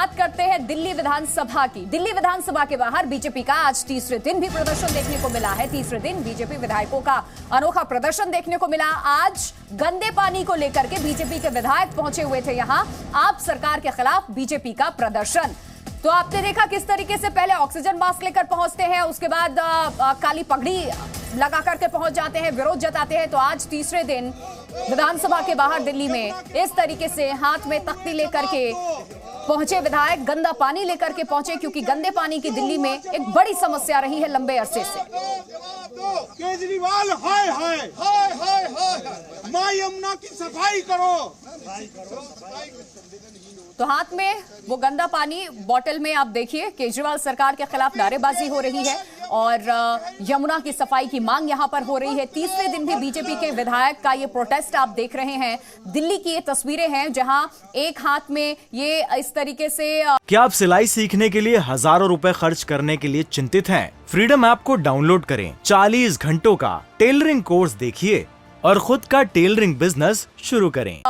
बात करते हैं दिल्ली विधानसभा की। दिल्ली विधानसभा के बाहर बीजेपी का आज तीसरे दिन भी प्रदर्शन देखने को मिला है। तीसरे दिन बीजेपी विधायकों का अनोखा प्रदर्शन देखने को मिला। आज गंदे पानी को लेकर के बीजेपी के विधायक पहुंचे हुए थे यहां। आप सरकार के खिलाफ बीजेपी का प्रदर्शन। तो आपने देखा किस तरीके से पहले ऑक्सीजन मास्क लेकर पहुंचते हैं, उसके बाद काली पगड़ी लगा करके पहुंच जाते हैं, विरोध जताते हैं। तो आज तीसरे दिन विधानसभा के बाहर दिल्ली में इस तरीके से हाथ में तख्ती लेकर के पहुंचे विधायक, गंदा पानी लेकर के पहुंचे, क्योंकि गंदे पानी की दिल्ली में एक बड़ी समस्या रही है लंबे अरसे से। केजरीवाल हाय हाय हाय हाय हाय, मां यमुना की सफाई करो। तो हाथ में वो गंदा पानी बोतल में आप देखिए, केजरीवाल सरकार के खिलाफ नारेबाजी हो रही है और यमुना की सफाई की मांग यहां पर हो रही है। तीसरे दिन भी बीजेपी के विधायक का ये प्रोटेस्ट आप देख रहे हैं। दिल्ली की ये तस्वीरें हैं जहां एक हाथ में ये इस तरीके से। क्या आप सिलाई सीखने के लिए हजारों रुपए खर्च करने के लिए चिंतित हैं? फ्रीडम ऐप को डाउनलोड करें, 40 घंटों का टेलरिंग कोर्स देखिए और खुद का टेलरिंग बिजनेस शुरू करें।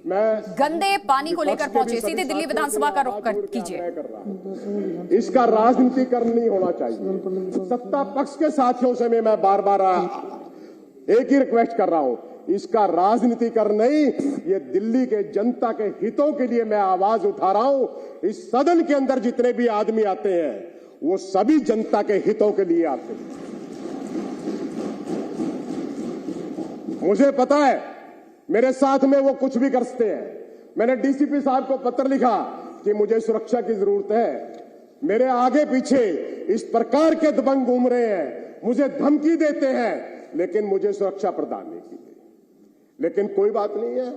गंदे पानी को लेकर पहुंचे, सीधे दिल्ली विधानसभा का रुख कीजिए। इसका राजनीतिकरण नहीं होना चाहिए। सत्ता पक्ष के साथियों से मैं बार बार एक ही रिक्वेस्ट कर रहा हूं, इसका राजनीतिकरण नहीं, ये दिल्ली के जनता के हितों के लिए मैं आवाज उठा रहा हूं। इस सदन के अंदर जितने भी आदमी आते हैं वो सभी जनता के हितों के लिए आते हैं। मुझे पता है मेरे साथ में वो कुछ भी कर सकते हैं। मैंने डीसीपी साहब को पत्र लिखा कि मुझे सुरक्षा की जरूरत है। मेरे आगे पीछे इस प्रकार के दबंग घूम रहे हैं, मुझे धमकी देते हैं, लेकिन मुझे सुरक्षा प्रदान नहीं की गई। लेकिन कोई बात नहीं है,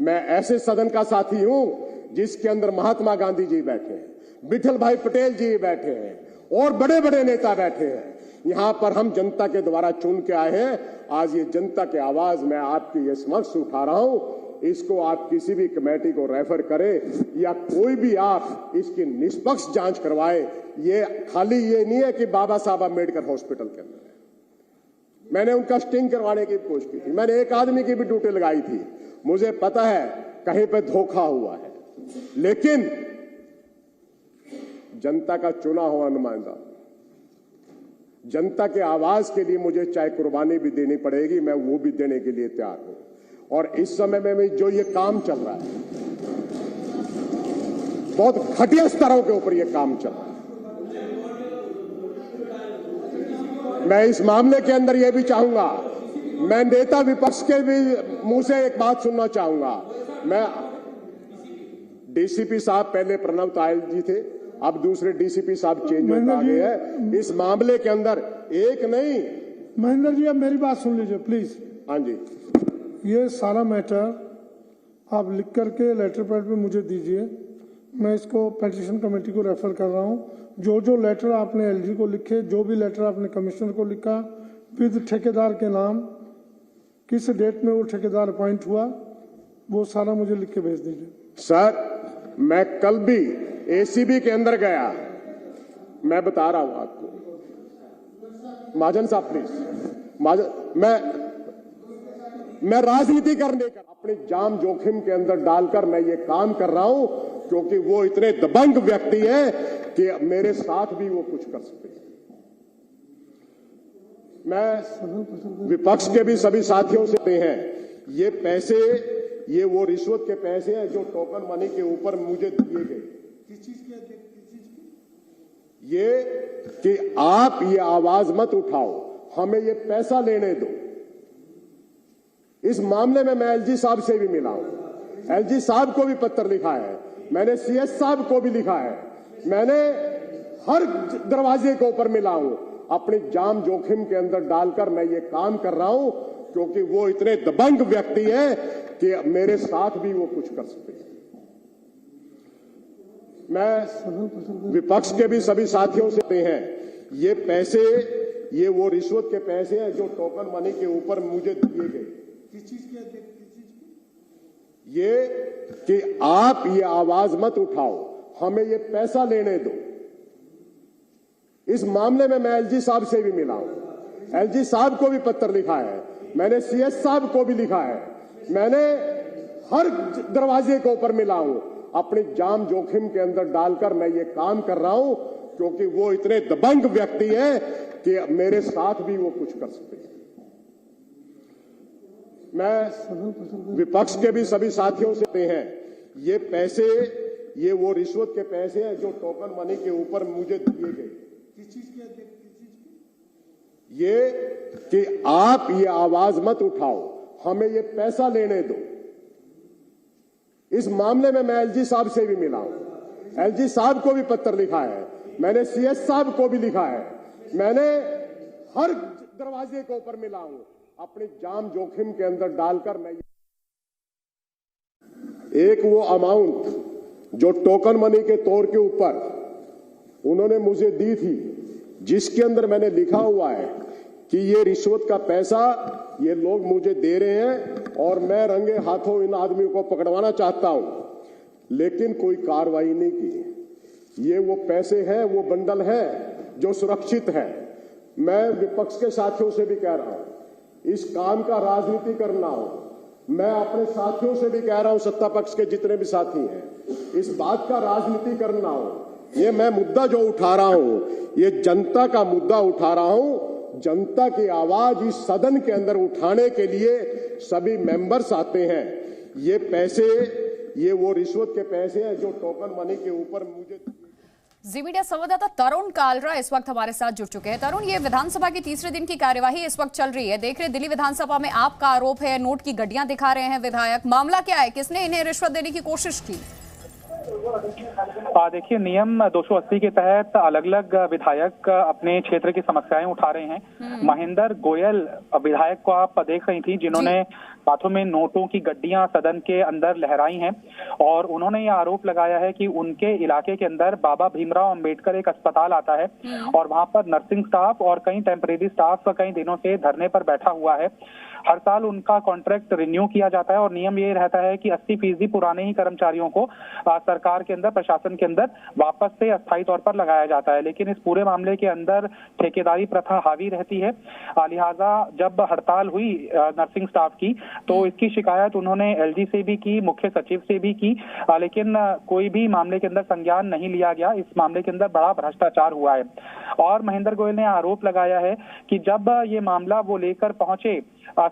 मैं ऐसे सदन का साथी हूं जिसके अंदर महात्मा गांधी जी बैठे हैं, विठल भाई पटेल जी बैठे हैं और बड़े बड़े नेता बैठे हैं। यहां पर हम जनता के द्वारा चुन के आए हैं। आज ये जनता की आवाज मैं आपके ये समक्ष उठा रहा हूं। इसको आप किसी भी कमेटी को रेफर करें या कोई भी आप इसकी निष्पक्ष जांच करवाए। ये खाली ये नहीं है कि बाबा साहब अम्बेडकर हॉस्पिटल के अंदर है। मैंने उनका स्टिंग करवाने की कोशिश की थी, मैंने एक आदमी की भी ड्यूटी लगाई थी। मुझे पता है कहीं पे धोखा हुआ है, लेकिन जनता का चुना हुआ नुमाइंदा, जनता के आवाज के लिए मुझे चाहे कुर्बानी भी देनी पड़ेगी, मैं वो भी देने के लिए तैयार हूं। और इस समय में जो ये काम चल रहा है, बहुत घटिया स्तरों के ऊपर ये काम चल रहा है। मैं इस मामले के अंदर ये भी चाहूंगा, मैं नेता विपक्ष के भी मुंह से एक बात सुनना चाहूंगा। मैं डीसीपी साहब पहले प्रणव तायल जी थे, अब दूसरे डीसीपी साहब चेंज होता गए हैं। इस मामले के अंदर एक नहीं। महेंद्र जी, अब मेरी बात सुन लीजिए प्लीज। हाँ जी, ये सारा मैटर आप लिख करके लेटर पैड पे मुझे दीजिए। मैं इसको पेटिशन कमेटी को रेफर कर रहा हूँ। जो जो लेटर आपने एलजी को लिखे, जो भी लेटर आपने कमिश्नर को लिखा, विद ठेकेदार के नाम, किस डेट में वो ठेकेदार अपॉइंट हुआ, वो सारा मुझे लिख के भेज दीजिए। सर, मैं कल भी एसीबी के अंदर गया, मैं बता रहा हूं आपको। महाजन साहब प्लीज, मैं राजनीति करने का अपने जान जोखिम के अंदर डालकर मैं ये काम कर रहा हूं, क्योंकि वो इतने दबंग व्यक्ति है कि मेरे साथ भी वो कुछ कर सकते हैं। मैं विपक्ष के भी सभी साथियों से हैं, ये पैसे, ये वो रिश्वत के पैसे हैं जो टोकन मनी के ऊपर मुझे दिए गए। किस चीज के? ये कि आप ये आवाज मत उठाओ, हमें ये पैसा लेने दो। इस मामले में मैं एलजी साहब से भी मिला हूं, एलजी साहब को भी पत्र लिखा है, मैंने सीएस साहब को भी लिखा है, मैंने हर दरवाजे के ऊपर मिला हूं। अपनी जान जोखिम के अंदर डालकर मैं ये काम कर रहा हूं, क्योंकि वो इतने दबंग व्यक्ति है कि मेरे साथ भी वो कुछ कर सकते हैं। मैं विपक्ष के भी सभी साथियों से हैं, ये पैसे, ये वो रिश्वत के पैसे हैं जो टोकन मनी के ऊपर मुझे दिए गए। किस चीज के? ये कि आप ये आवाज मत उठाओ, हमें ये पैसा लेने दो। इस मामले में मैं एलजी साहब से भी मिला हूं, एलजी साहब को भी पत्र लिखा है, मैंने सीएस साहब को भी लिखा है, मैंने हर दरवाजे के ऊपर मिला हूं। अपनी जान जोखिम के अंदर डालकर मैं ये काम कर रहा हूं, क्योंकि वो इतने दबंग व्यक्ति हैं कि मेरे साथ भी वो कुछ कर सकते हैं। मैं विपक्ष के भी सभी साथियों से हैं, ये पैसे, ये वो रिश्वत के पैसे हैं जो टोकन मनी के ऊपर मुझे दिए गए। किस चीज के? ये कि आप ये आवाज मत उठाओ, हमें ये पैसा लेने दो। इस मामले में मैं एलजी साहब से भी मिला हूं, एलजी साहब को भी पत्र लिखा है, मैंने सीएस साहब को भी लिखा है, मैंने हर दरवाजे के ऊपर मिला हूं, अपनी जान जोखिम के अंदर डालकर मैं एक वो अमाउंट जो टोकन मनी के तौर के ऊपर उन्होंने मुझे दी थी, जिसके अंदर मैंने लिखा हुआ है कि ये रिश्वत का पैसा ये लोग मुझे दे रहे हैं और मैं रंगे हाथों इन आदमियों को पकड़वाना चाहता हूं, लेकिन कोई कार्रवाई नहीं की। ये वो पैसे हैं, वो बंडल है जो सुरक्षित है। मैं विपक्ष के साथियों से भी कह रहा हूं, इस काम का राजनीति करना हो, मैं अपने साथियों से भी कह रहा हूं, सत्ता पक्ष के जितने भी साथी हैं, इस बात का राजनीति करना हो। ये मैं मुद्दा जो उठा रहा हूं, ये जनता का मुद्दा उठा रहा हूं, जनता की आवाज इस सदन के अंदर उठाने के लिए सभी मेंबर्स आते हैं। ये पैसे, ये वो रिश्वत के पैसे हैं जो टोकन मनी के ऊपर मुझे। जी मीडिया संवाददाता तरुण कालरा इस वक्त हमारे साथ जुड़ चुके हैं। तरुण, ये विधानसभा की तीसरे दिन की कार्यवाही इस वक्त चल रही है, देख रहे दिल्ली विधानसभा में आपका आरोप है, नोट की गड्डियां दिखा रहे हैं विधायक, मामला क्या है, किसने इन्हें रिश्वत देने की कोशिश की? देखिए, नियम 280 के तहत अलग अलग विधायक अपने क्षेत्र की समस्याएं उठा रहे हैं। महेंद्र गोयल विधायक को आप देख रही थी, जिन्होंने हाथों में नोटों की गड्डियां सदन के अंदर लहराई हैं और उन्होंने ये आरोप लगाया है कि उनके इलाके के अंदर बाबा भीमराव अंबेडकर एक अस्पताल आता है और वहां पर नर्सिंग स्टाफ और कई टेम्परेरी स्टाफ कई दिनों से धरने पर बैठा हुआ है। हर साल उनका कॉन्ट्रैक्ट रिन्यू किया जाता है और नियम ये रहता है कि 80% पुराने ही कर्मचारियों को सरकार के अंदर, प्रशासन के अंदर वापस से अस्थायी तौर पर लगाया जाता है। लेकिन इस पूरे मामले के अंदर ठेकेदारी प्रथा हावी रहती है। लिहाजा जब हड़ताल हुई नर्सिंग स्टाफ की, तो इसकी शिकायत उन्होंने एलजी से भी की, मुख्य सचिव से भी की, लेकिन कोई भी मामले के अंदर संज्ञान नहीं लिया गया। इस मामले के अंदर बड़ा भ्रष्टाचार हुआ है और महेंद्र गोयल ने आरोप लगाया है कि जब ये मामला वो लेकर पहुंचे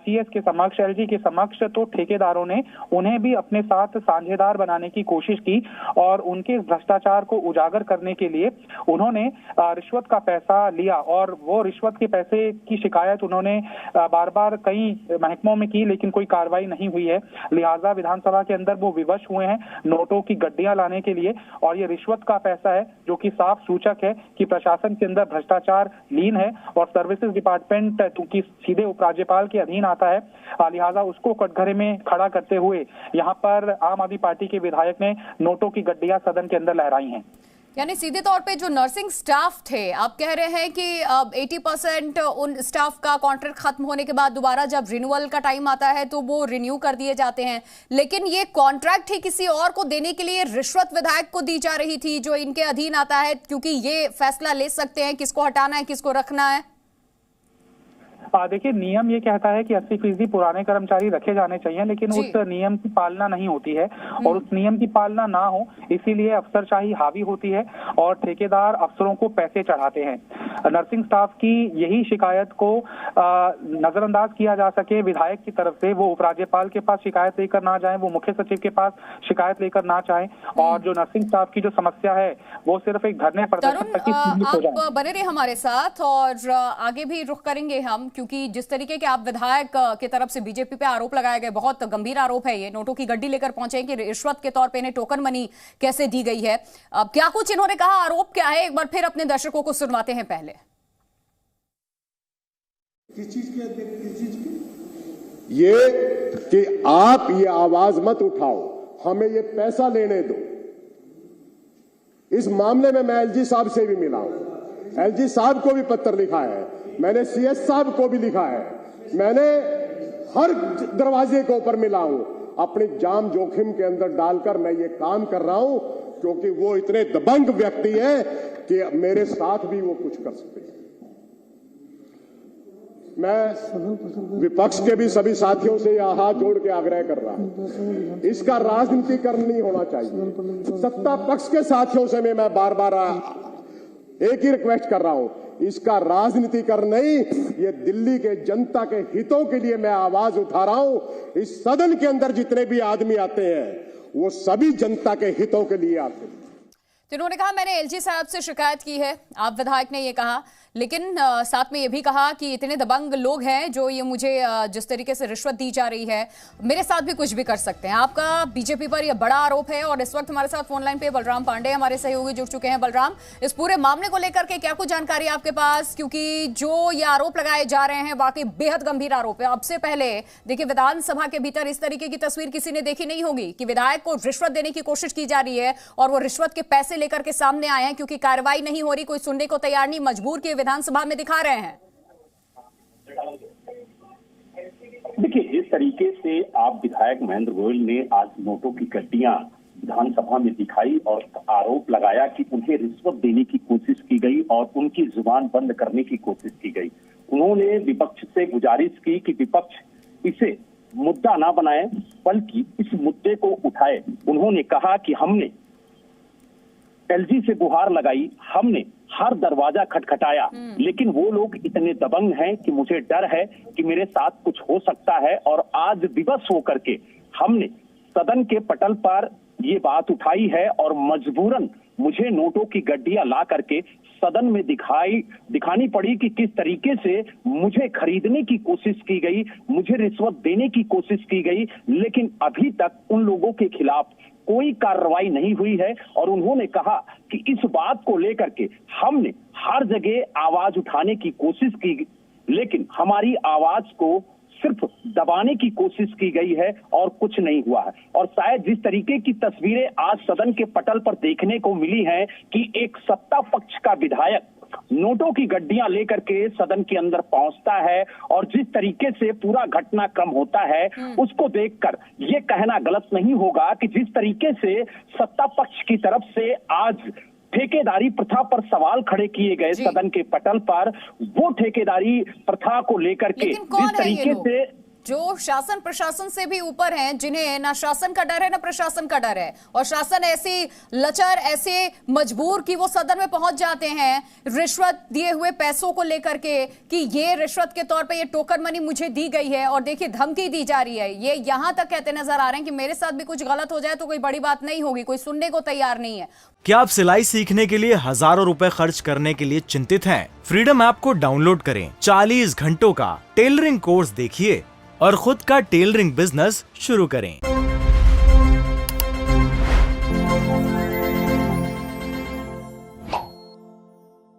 सीएस के समक्ष, एलजी के समक्ष, तो ठेकेदारों ने उन्हें भी अपने साथ साझेदार बनाने की कोशिश की और उनके इस भ्रष्टाचार को उजागर करने के लिए उन्होंने रिश्वत का पैसा लिया और वो रिश्वत के पैसे की शिकायत उन्होंने बार बार कई महकमों में की, लेकिन कोई कार्रवाई नहीं हुई है। लिहाजा विधानसभा के अंदर वो विवश हुए हैं नोटों की गड्डियां लाने के लिए और ये रिश्वत का पैसा है जो कि साफ सूचक है कि प्रशासन के अंदर भ्रष्टाचार लीन है और सर्विसेज डिपार्टमेंट क्योंकि सीधे उपराज्यपाल के अधीन आता है, लिहाजा उसको कटघरे में खड़ा करते हुए यहाँ पर आम आदमी पार्टी के विधायक ने नोटों की गड्डियां सदन के अंदर लहराई हैं। यानी सीधे तौर पे जो नर्सिंग स्टाफ थे, आप कह रहे हैं कि 80% उन स्टाफ का कॉन्ट्रैक्ट खत्म होने के बाद दोबारा जब रिन्यूअल का टाइम आता है तो वो रिन्यू कर दिए जाते हैं, लेकिन ये कॉन्ट्रैक्ट ही किसी और को देने के लिए रिश्वत विधायक को दी जा रही थी जो इनके अधीन आता है, क्योंकि ये फैसला ले सकते हैं किसको हटाना है किसको रखना है। देखिए, नियम ये कहता है कि 80% पुराने कर्मचारी रखे जाने चाहिए, लेकिन उस नियम की पालना नहीं होती है और उस नियम की पालना ना हो इसीलिए अफसरशाही हावी होती है और ठेकेदार अफसरों को पैसे चढ़ाते हैं। नर्सिंग स्टाफ की यही शिकायत को नजरअंदाज किया जा सके विधायक की तरफ से, वो उपराज्यपाल के पास शिकायत लेकर ना जाए, वो मुख्य सचिव के पास शिकायत लेकर ना चाहे और जो नर्सिंग स्टाफ की जो समस्या है वो सिर्फ एक धरने प्रदर्शन तक ही सीमित हो जाए। आप बने रहे हमारे साथ और आगे भी रुख करेंगे हम, क्योंकि जिस तरीके के आप विधायक की तरफ से बीजेपी पे आरोप लगाए गए, बहुत गंभीर आरोप है ये, नोटों की गड्डी लेकर पहुंचे कि रिश्वत के तौर पे इन्हें टोकन मनी कैसे दी गई है। अब क्या कुछ इन्होंने कहा, आरोप क्या है, एक बार फिर अपने दर्शकों को सुनवाते हैं। पहले किस चीज की? ये कि आप ये आवाज मत उठाओ, हमें ये पैसा लेने दो। इस मामले में मैं एलजी साहब से भी मिला हूं, एलजी साहब को भी पत्र लिखा है, मैंने सीएस साहब को भी लिखा है, मैंने हर दरवाजे के ऊपर मिला हूं, अपनी जान जोखिम के अंदर डालकर मैं ये काम कर रहा हूं, क्योंकि वो इतने दबंग व्यक्ति हैं कि मेरे साथ भी वो कुछ कर सकते हैं। मैं विपक्ष के भी सभी साथियों से यह हाथ जोड़ के आग्रह कर रहा हूं, इसका राजनीतिकरण नहीं होना चाहिए। सत्ता पक्ष के साथियों से मैं बार बार एक ही रिक्वेस्ट कर रहा हूं, इसका राजनीतिकरण नहीं, ये दिल्ली के जनता के हितों के लिए मैं आवाज उठा रहा हूं। इस सदन के अंदर जितने भी आदमी आते हैं वो सभी जनता के हितों के लिए आते हैं। तो उन्होंने कहा मैंने एलजी साहब से शिकायत की है, आप विधायक ने ये कहा, लेकिन साथ में ये भी कहा कि इतने दबंग लोग हैं जो ये मुझे जिस तरीके से रिश्वत दी जा रही है मेरे साथ भी कुछ भी कर सकते हैं। आपका बीजेपी पर यह बड़ा आरोप है और इस वक्त हमारे साथ फोन लाइन पे बलराम पांडे हमारे सहयोगी जुड़ चुके हैं। बलराम, इस पूरे मामले को लेकर के क्या कुछ जानकारी है आपके पास, क्योंकि जो ये आरोप लगाए जा रहे हैं वाकई बेहद गंभीर आरोप है। अब से पहले देखिए विधानसभा के भीतर इस तरीके की तस्वीर किसी ने देखी नहीं होगी कि विधायक को रिश्वत देने की कोशिश की जा रही है और वो रिश्वत के पैसे लेकर के सामने आए हैं, क्योंकि कार्रवाई नहीं हो रही, कोई सुनने को तैयार नहीं, मजबूर के विधानसभा में दिखा रहे हैं। देखिए, जिस तरीके से आप विधायक महेंद्र गोयल ने आज नोटों की गड्डियां विधानसभा में दिखाई और आरोप लगाया कि उन्हें रिश्वत देने की कोशिश की गई और उनकी जुबान बंद करने की कोशिश की गई। उन्होंने विपक्ष से गुजारिश की कि विपक्ष इसे मुद्दा ना बनाए बल्कि इस मुद्दे को उठाए। उन्होंने कहा कि हमने एलजी से गुहार लगाई, हमने हर दरवाजा खटखटाया, लेकिन वो लोग इतने दबंग हैं कि मुझे डर है कि मेरे साथ कुछ हो सकता है। और आज विवश होकर के हमने सदन के पटल पर ये बात उठाई है और मजबूरन मुझे नोटों की गड्डियां ला करके सदन में दिखानी पड़ी कि किस तरीके से मुझे खरीदने की कोशिश की गई, मुझे रिश्वत देने की कोशिश की गई, लेकिन अभी तक उन लोगों के खिलाफ कोई कार्रवाई नहीं हुई है। और उन्होंने कहा कि इस बात को लेकर के हमने हर जगह आवाज उठाने की कोशिश की, लेकिन हमारी आवाज को सिर्फ दबाने की कोशिश की गई है और कुछ नहीं हुआ है। और शायद जिस तरीके की तस्वीरें आज सदन के पटल पर देखने को मिली हैं कि एक सत्ता पक्ष का विधायक नोटों की गड्डियां लेकर के सदन के अंदर पहुंचता है और जिस तरीके से पूरा घटनाक्रम होता है उसको देखकर ये कहना गलत नहीं होगा कि जिस तरीके से सत्ता पक्ष की तरफ से आज ठेकेदारी प्रथा पर सवाल खड़े किए गए सदन के पटल पर, वो ठेकेदारी प्रथा को लेकर के जिस तरीके से जो शासन प्रशासन से भी ऊपर हैं, जिन्हें ना शासन का डर है ना प्रशासन का डर है, और शासन ऐसी लचर ऐसे मजबूर कि वो सदन में पहुंच जाते हैं रिश्वत दिए हुए पैसों को लेकर के कि ये रिश्वत के तौर पे ये टोकन मनी मुझे दी गई है और देखिए धमकी दी जा रही है। ये यहां तक कहते नजर आ रहे हैं कि मेरे साथ भी कुछ गलत हो जाए तो कोई बड़ी बात नहीं होगी, कोई सुनने को तैयार नहीं है। क्या आप सिलाई सीखने के लिए हजारों रुपए खर्च करने के लिए चिंतित हैं? फ्रीडम ऐप को डाउनलोड करें, 40 घंटों का टेलरिंग कोर्स देखिए और खुद का टेलरिंग बिजनेस शुरू करें।